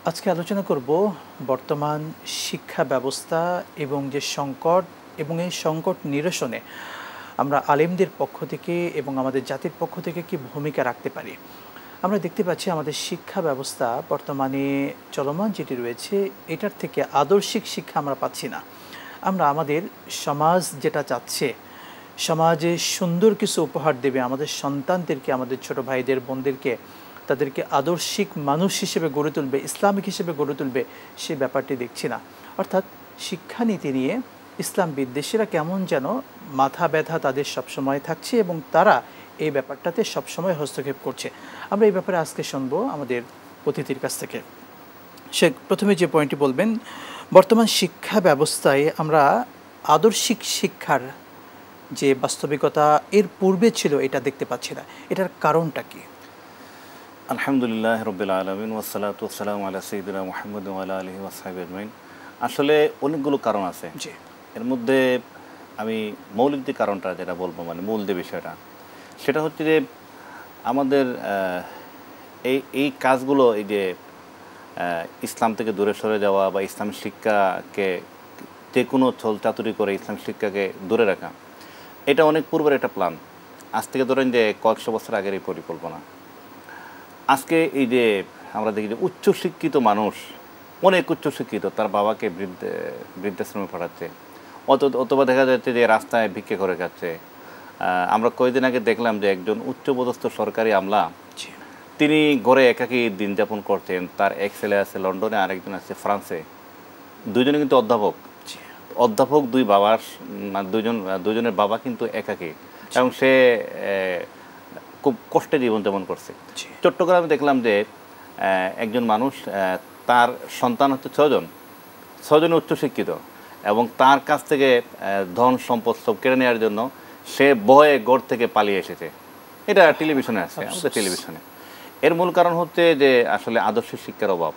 আজকে আলোচনা করব বর্তমান শিক্ষা ব্যবস্থা এবং যে সংকট এবং এই সংকট নিরসনে আমরা আলেমদের পক্ষ থেকে এবং আমাদের জাতির পক্ষ থেকে কি ভূমিকা রাখতে পারি। আমরা দেখতে পাচ্ছি আমাদের শিক্ষা ব্যবস্থা বর্তমানে চলমান যেটি রয়েছে এটার থেকে আদর্শিক শিক্ষা আমরা পাচ্ছি না। আমরা আমাদের সমাজ যেটা চাচ্ছে, সমাজে সুন্দর কিছু উপহার দেবে আমাদের সন্তানদেরকে, আমাদের ছোট ভাইদের বোনদেরকে, তাদেরকে আদর্শিক মানুষ হিসেবে গড়ে তুলবে, ইসলামিক হিসেবে গড়ে তুলবে, সেই ব্যাপারটি দেখছি না। অর্থাৎ শিক্ষানীতি নিয়ে ইসলাম বিদ্বেষীরা কেমন যেন মাথা ব্যথা তাদের সবসময় থাকছে এবং তারা এই ব্যাপারটাতে সবসময় হস্তক্ষেপ করছে। আমরা এই ব্যাপারে আজকে শুনবো আমাদের অতিথির কাছ থেকে। সে প্রথমে যে পয়েন্টটি বলবেন, বর্তমান শিক্ষা ব্যবস্থায় আমরা আদর্শিক শিক্ষার যে বাস্তবিকতা এর পূর্বে ছিল এটা দেখতে পাচ্ছি না, এটার কারণটা কি? আলহামদুলিল্লাহ রাব্বিল আলামিন ওয়াসসালাতু ওয়াসসালামু আলা সাইয়্যিদিনা মুহাম্মদ ওয়া আলা আলিহি ওয়া সাহবিহি আজমাইন। আসলে অনেকগুলো কারণ আছে, এর মধ্যে আমি মৌলিক যে কারণটা যেটা বলবো, মানে মূল যে বিষয়টা, সেটা হচ্ছে যে আমাদের এই কাজগুলো, এই যে ইসলাম থেকে দূরে সরে যাওয়া বা ইসলাম শিক্ষাকে যে কোনো ছল চাতুরি করে ইসলাম শিক্ষাকে দূরে রাখা, এটা অনেক পূর্বের একটা প্ল্যান। আজ থেকে ধরেন যে কয়েকশো বছর আগের এই পরিকল্পনা। আজকে এই যে আমরা দেখি যে উচ্চশিক্ষিত মানুষ, অনেক উচ্চশিক্ষিত, তার বাবাকে বৃদ্ধাশ্রমে পাঠাচ্ছে, অথবা দেখা যাচ্ছে যে রাস্তায় ভিক্ষে করে খাচ্ছে। আমরা কয়েকদিন আগে দেখলাম যে একজন উচ্চপদস্থ সরকারি আমলা, তিনি ঘরে একাকী দিন যাপন করতেন। তার এক ছেলে আছে লন্ডনে, আরেকজন আছে ফ্রান্সে, দুজনে কিন্তু অধ্যাপক দুই বাবার, দুজনের বাবা কিন্তু একাকী, এবং সে খুব কষ্টে জীবনযাপন করছে। চট্টগ্রামে দেখলাম যে একজন মানুষ, তার সন্তান হচ্ছে ছজন উচ্চশিক্ষিত, এবং তার কাছ থেকে ধন সম্পদ সব কেড়ে নেওয়ার জন্য সে ভয়ে গড় থেকে পালিয়ে এসেছে। এটা টেলিভিশনে আছে, আমাদের টেলিভিশনে। এর মূল কারণ হচ্ছে যে আসলে আদর্শ শিক্ষার অভাব,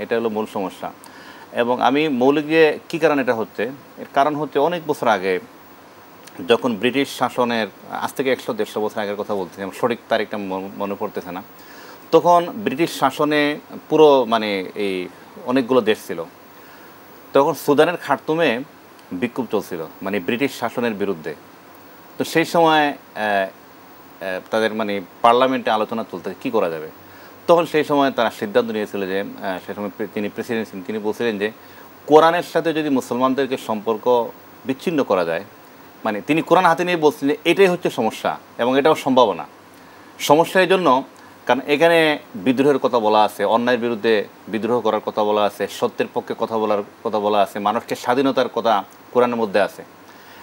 এটা হলো মূল সমস্যা। এবং আমি মৌলিক যে কী কারণ এটা হচ্ছে, এর কারণ হচ্ছে অনেক বছর আগে যখন ব্রিটিশ শাসনের, আজ থেকে 100-150 বছর আগের কথা বলছি, সঠিক তারিখটা মনে পড়তেছে না, তখন ব্রিটিশ শাসনে পুরো মানে এই অনেকগুলো দেশ ছিল। তখন সুদানের খার্তুমে বিক্ষোভ চলছিল, মানে ব্রিটিশ শাসনের বিরুদ্ধে। তো সেই সময় তাদের মানে পার্লামেন্টে আলোচনা চলতে কী করা যাবে। তখন সেই সময় তারা সিদ্ধান্ত নিয়েছিল যে, সেই সময় তিনি প্রেসিডেন্ট ছিলেন, তিনি বলছিলেন যে কোরআনের সাথে যদি মুসলমানদেরকে সম্পর্ক বিচ্ছিন্ন করা যায়, মানে তিনি কোরআন হাতে নিয়ে বলছেন যে এটাই হচ্ছে সমস্যা এবং এটাও সম্ভাবনা। সমস্যা এই জন্য কারণ এখানে বিদ্রোহের কথা বলা আছে, অন্যায়ের বিরুদ্ধে বিদ্রোহ করার কথা বলা আছে, সত্যের পক্ষে কথা বলা আছে, মানুষকে স্বাধীনতার কথা কোরআনের মধ্যে আছে।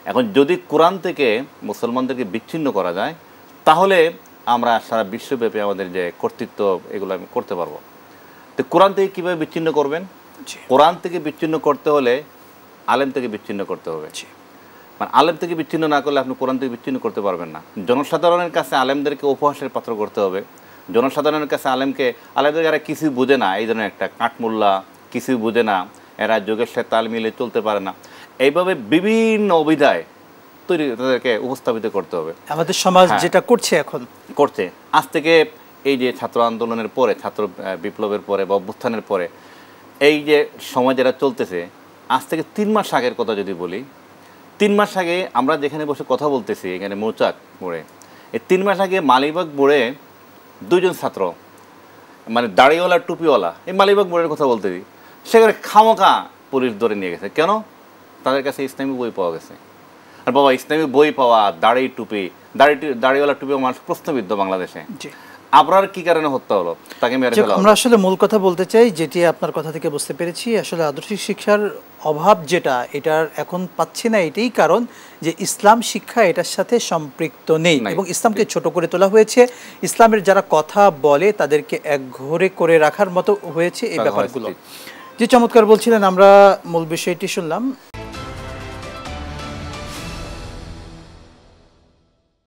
এখন যদি কোরআন থেকে মুসলমানদেরকে বিচ্ছিন্ন করা যায়, তাহলে আমরা সারা বিশ্বব্যাপী আমাদের যে কর্তৃত্ব, এগুলো আমি করতে পারবো। তো কোরআন থেকে কীভাবে বিচ্ছিন্ন করবেন? কোরআন থেকে বিচ্ছিন্ন করতে হলে আলেম থেকে বিচ্ছিন্ন করতে হবে। মানে আলেম থেকে বিচ্ছিন্ন না করলে আপনি কোরআন থেকে বিচ্ছিন্ন করতে পারবেন না। জনসাধারণের কাছে আলেমদেরকে উপহাসের পাত্র করতে হবে। জনসাধারণের কাছে আলেমদের এরা কিছুই বোঝে না, এই ধরনের একটা কাঠমোল্লা, কিছুই বোঝে না, এরা যোগের সাথে তাল মিলে চলতে পারে না, এইভাবে বিভিন্ন অভিধায় তাদেরকে উপস্থাপিত করতে হবে। আমাদের সমাজ যেটা করছে এখন করছে, আজ থেকে এই যে ছাত্র আন্দোলনের পরে, ছাত্র বিপ্লবের পরে বা অভ্যুত্থানের পরে এই যে সময় যেটা চলতেছে, আজ থেকে 3 মাস আগের কথা যদি বলি, 3 মাস আগে আমরা যেখানে বসে কথা বলতেছি, এখানে মৌচাক মোড়ে, এই 3 মাস আগে মালিবাগ মোড়ে 2 জন ছাত্র, মানে দাড়িওয়ালা টুপিওয়ালা, এই মালিবাগ মোড়ের কথা বলতেছি, সেখানে খামোখা পুলিশ ধরে নিয়ে গেছে। কেন? তাদের কাছে ইসলামী বই পাওয়া গেছে। আর বাবা, ইসলামী বই পাওয়া, দাড়িওয়ালা টুপি মানুষ প্রশ্নবিদ্ধ বাংলাদেশে। আপনার কি কারণে হত্যা হলো, তাকে মেরে ফেলা হলো? আমরা আসলে মূল কথা বলতে চাই, যেটি আপনার কথা থেকে বুঝতে পেরেছি, আসলে আদর্শিক শিক্ষার অভাব যেটা, এটার এখন পাচ্ছি না, এটাই কারণ যে ইসলাম শিক্ষা এটার সাথে সম্পৃক্ত নেই এবং ইসলামকে ছোট করে তোলা হয়েছে। ইসলামের যারা কথা বলে তাদেরকে একঘরে করে রাখার মতো হয়েছে এই ব্যাপারগুলো। যে চমৎকার বলছিলেন, আমরা মূল বিষয়টি শুনলাম।